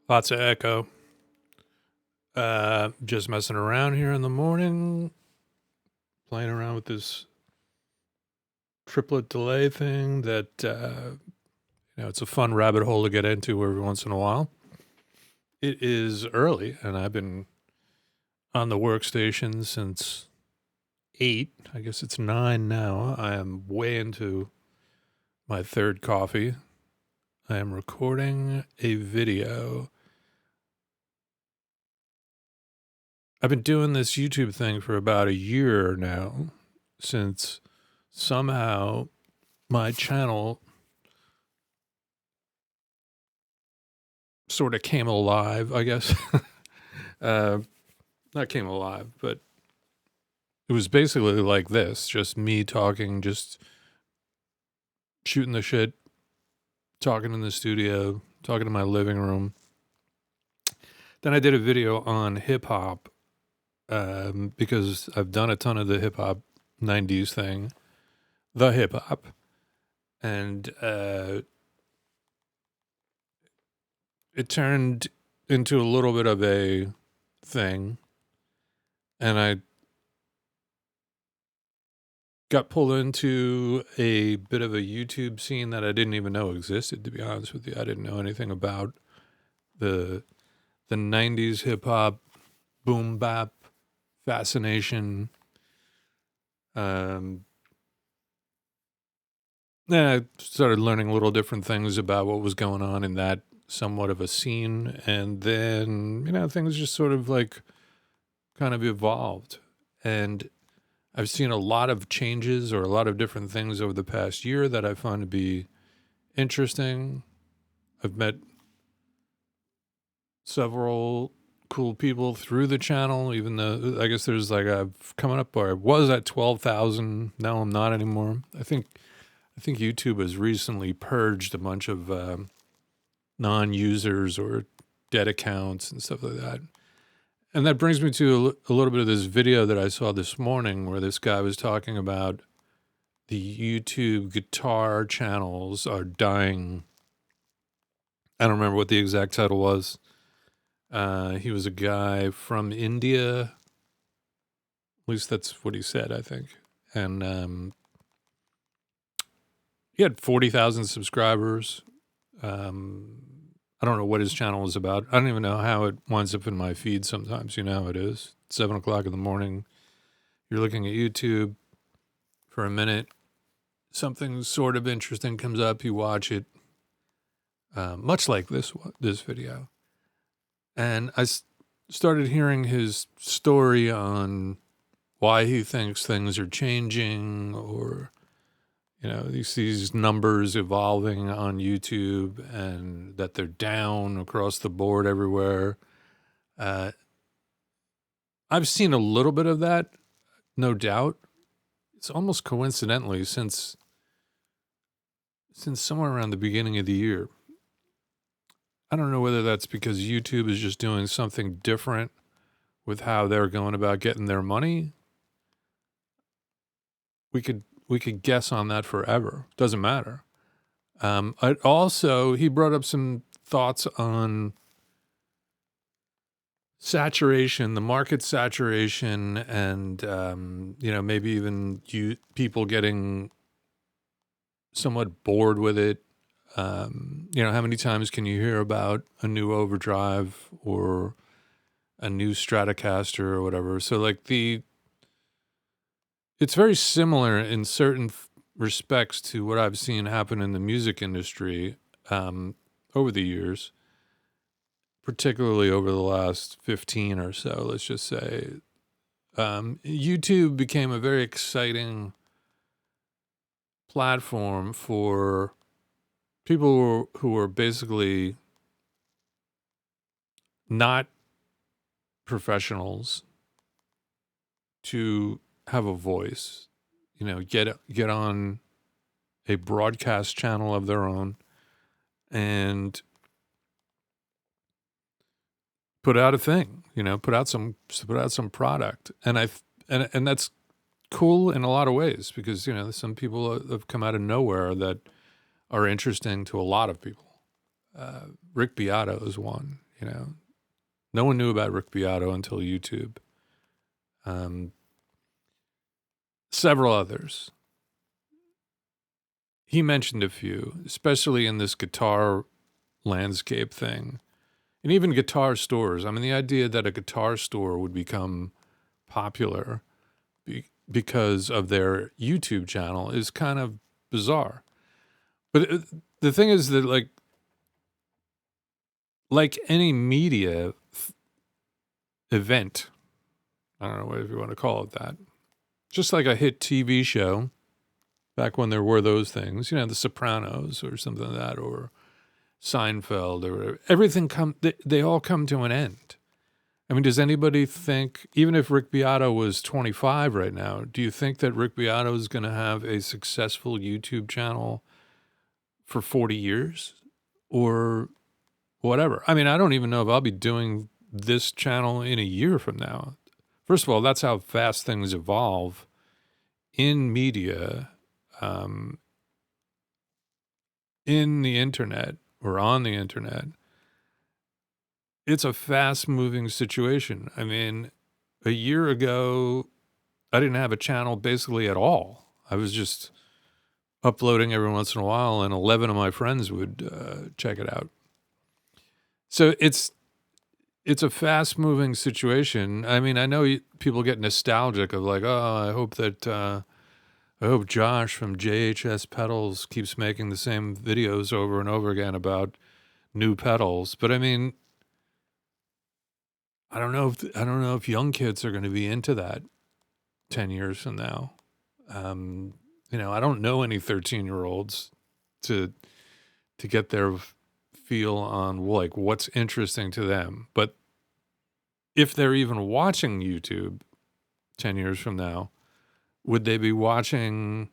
Lots of echo. Just messing around here in the morning, playing around with this triplet delay thing that, it's a fun rabbit hole to get into every once in a while. It is early, and I've been on the workstation since 8. I guess it's 9 now. I am way into my third coffee. I am recording a video. I've been doing this YouTube thing for about a year now, since somehow my channel sort of came alive, I guess. Not came alive, but it was basically like this, just me talking, just shooting the shit, talking in the studio, talking in my living room. Then I did a video on hip hop, because I've done a ton of the hip hop 90s thing, the hip hop. And it turned into a little bit of a thing. And I got pulled into a bit of a YouTube scene that I didn't even know existed, to be honest with you. I didn't know anything about the 90s hip hop, boom bap fascination. Then I started learning little different things about what was going on in that somewhat of a scene. And then, things just sort of like kind of evolved. And I've seen a lot of changes or a lot of different things over the past year that I find to be interesting. I've met several cool people through the channel, even though I guess there's like I've coming up, or I was at 12,000. Now I'm not anymore. I think YouTube has recently purged a bunch of non-users or dead accounts and stuff like that. And that brings me to a little bit of this video that I saw this morning where this guy was talking about the YouTube guitar channels are dying. I don't remember what the exact title was. He was a guy from India. At least that's what he said, I think. And he had 40,000 subscribers. I don't know what his channel is about. I don't even know how it winds up in my feed sometimes. You know how it is. It's 7 o'clock in the morning. You're looking at YouTube for a minute. Something sort of interesting comes up. You watch it. Much like this video. And I started hearing his story on why he thinks things are changing, or these numbers evolving on YouTube and that they're down across the board everywhere. I've seen a little bit of that, no doubt. It's almost coincidentally since somewhere around the beginning of the year. I don't know whether that's because YouTube is just doing something different with how they're going about getting their money. We could guess on that forever. Doesn't matter. He brought up some thoughts on saturation, the market saturation, and maybe even people getting somewhat bored with it. How many times can you hear about a new Overdrive or a new Stratocaster or whatever? So like it's very similar in certain respects to what I've seen happen in the music industry over the years, particularly over the last 15 or so, let's just say. YouTube became a very exciting platform for people who are basically not professionals to have a voice, get on a broadcast channel of their own and put out a thing, put out some product. And and that's cool in a lot of ways because, some people have come out of nowhere that are interesting to a lot of people. Rick Beato is one, you know. No one knew about Rick Beato until YouTube. Several others. He mentioned a few, especially in this guitar landscape thing. And even guitar stores. I mean, the idea that a guitar store would become popular because of their YouTube channel is kind of bizarre. But the thing is that, like any media event, I don't know whatever you want to call it that, just like a hit TV show, back when there were those things, you know, The Sopranos or something like that, or Seinfeld or whatever, everything they all come to an end. I mean, does anybody think, even if Rick Beato was 25 right now, do you think that Rick Beato is going to have a successful YouTube channel for 40 years or whatever? I mean, I don't even know if I'll be doing this channel in a year from now. First of all, that's how fast things evolve in media, in the internet or on the internet. It's a fast-moving situation. I mean, a year ago, I didn't have a channel basically at all. I was just uploading every once in a while, and 11 of my friends would check it out. So it's a fast-moving situation. I mean, I know people get nostalgic of like, oh, I hope Josh from JHS Pedals keeps making the same videos over and over again about new pedals. But I mean, I don't know if young kids are going to be into that 10 years from now. You know, I don't know any 13-year-olds to get their feel on like what's interesting to them. But if they're even watching YouTube 10 years from now, would they be watching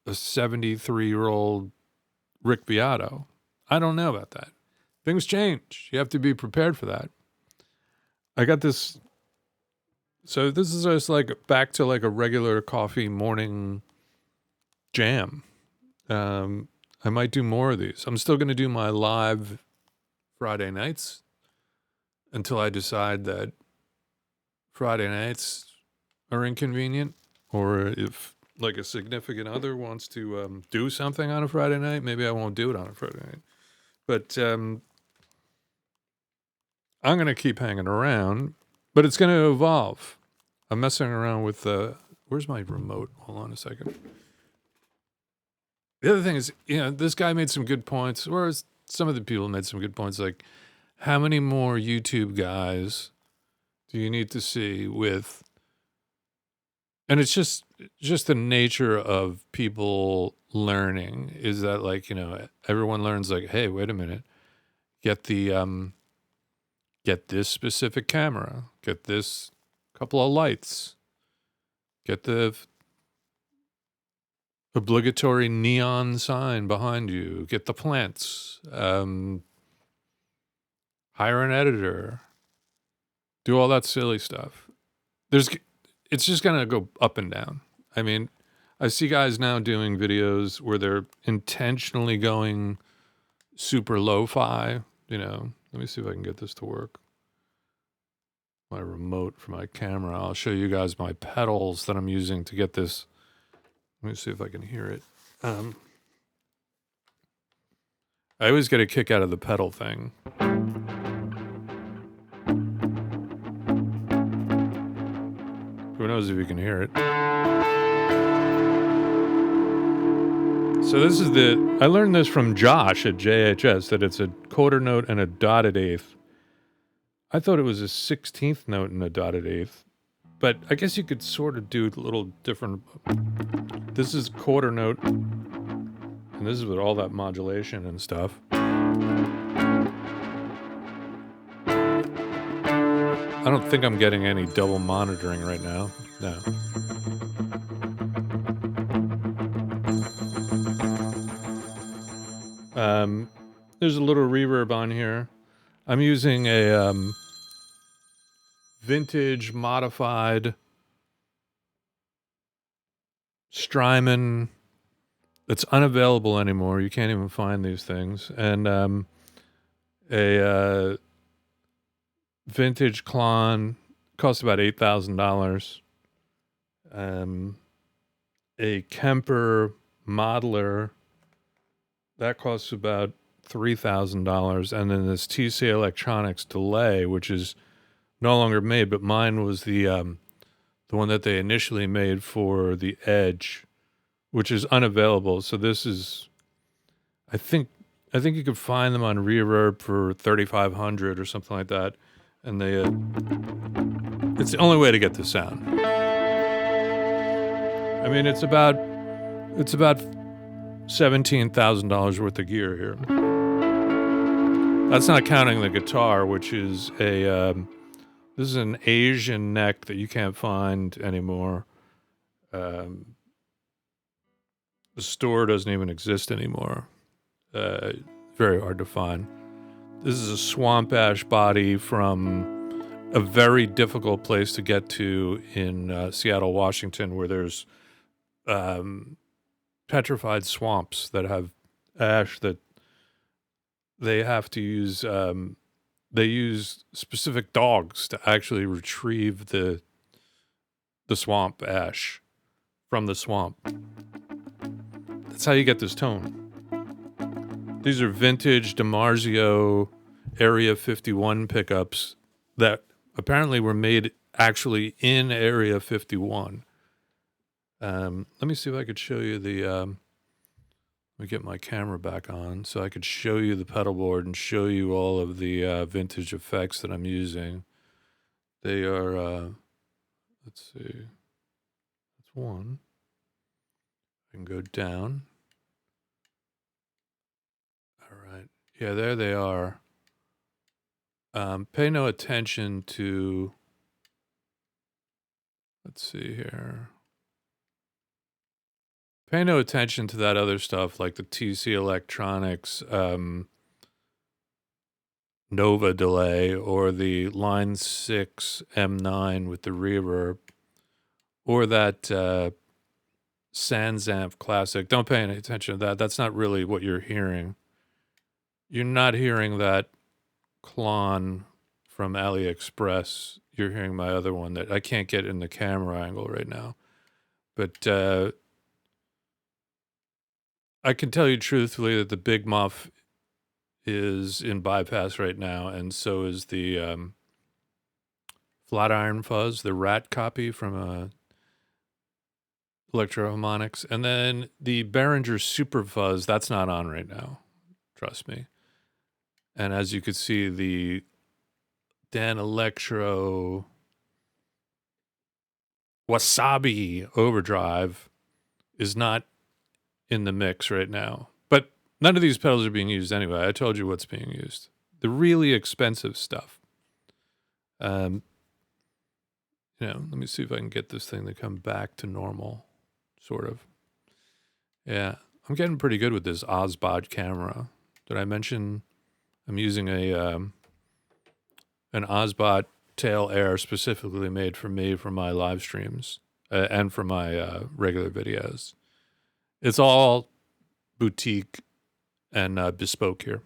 a 73-year-old Rick Beato? I don't know about that. Things change. You have to be prepared for that. I got this. So this is just like back to like a regular coffee morning jam. I might do more of these. I'm still going to do my live Friday nights until I decide that Friday nights are inconvenient, or if like a significant other wants to do something on a Friday night, maybe I won't do it on a Friday night. But I'm going to keep hanging around, but it's going to evolve. I'm messing around with where's my remote? Hold on a second. The other thing is, you know, this guy made some good points, or some of the people made some good points, like how many more YouTube guys do you need to see with, and it's just the nature of people learning is that, like, you know, everyone learns like, hey, wait a minute, get this specific camera, get this couple of lights, get the obligatory neon sign behind you, get the plants, hire an editor, do all that silly stuff. It's just gonna go up and down. I mean, I see guys now doing videos where they're intentionally going super lo-fi, you know. Let me see if I can get this to work. My remote for my camera. I'll show you guys my pedals that I'm using to get this. Let me see if I can hear it. I always get a kick out of the pedal thing. Who knows if you can hear it? So this is I learned this from Josh at JHS, that it's a quarter note and a dotted eighth. I thought it was a 16th note and a dotted eighth, but I guess you could sort of do a little different. This is quarter note, and this is with all that modulation and stuff. I don't think I'm getting any double monitoring right now. No. There's a little reverb on here. I'm using a vintage modified Strymon that's unavailable anymore. You can't even find these things. And a vintage Klon, costs about $8,000. A Kemper modeler, that costs about $3,000. And then this TC Electronics delay, which is no longer made, but mine was the one that they initially made for the Edge, which is unavailable. So this is, I think you could find them on Reverb for $3,500 or something like that, and they it's the only way to get the sound. I mean, it's about $17,000 worth of gear here. That's not counting the guitar, which is a this is an Asian neck that you can't find anymore. The store doesn't even exist anymore. Very hard to find. This is a swamp ash body from a very difficult place to get to in Seattle, Washington, where there's petrified swamps that have ash that they have to use. They use specific dogs to actually retrieve the swamp ash from the swamp. That's how you get this tone. These are vintage DiMarzio Area 51 pickups that apparently were made actually in Area 51. Let me see if I could show you the... let me get my camera back on so I could show you the pedal board and show you all of the vintage effects that I'm using. They are... let's see. That's one. I can go down. All right. Yeah, there they are. Pay no attention to... Let's see here. Pay no attention to that other stuff like the TC Electronics Nova delay or the Line 6 M9 with the reverb or that Sansamp Classic. Don't pay any attention to that. That's not really what you're hearing. You're not hearing that Klon from AliExpress. You're hearing my other one that I can't get in the camera angle right now. But I can tell you truthfully that the Big Muff is in bypass right now, and so is the Flatiron Fuzz, the Rat copy from Electro-Harmonics. And then the Behringer Super Fuzz, that's not on right now. Trust me. And as you could see, the Dan Electro Wasabi Overdrive is not in the mix right now. But none of these pedals are being used anyway. I told you what's being used. The really expensive stuff. Let me see if I can get this thing to come back to normal, sort of. Yeah, I'm getting pretty good with this Osbod camera. Did I mention I'm using an Osbot Tail Air specifically made for me for my live streams and for my regular videos. It's all boutique and bespoke here.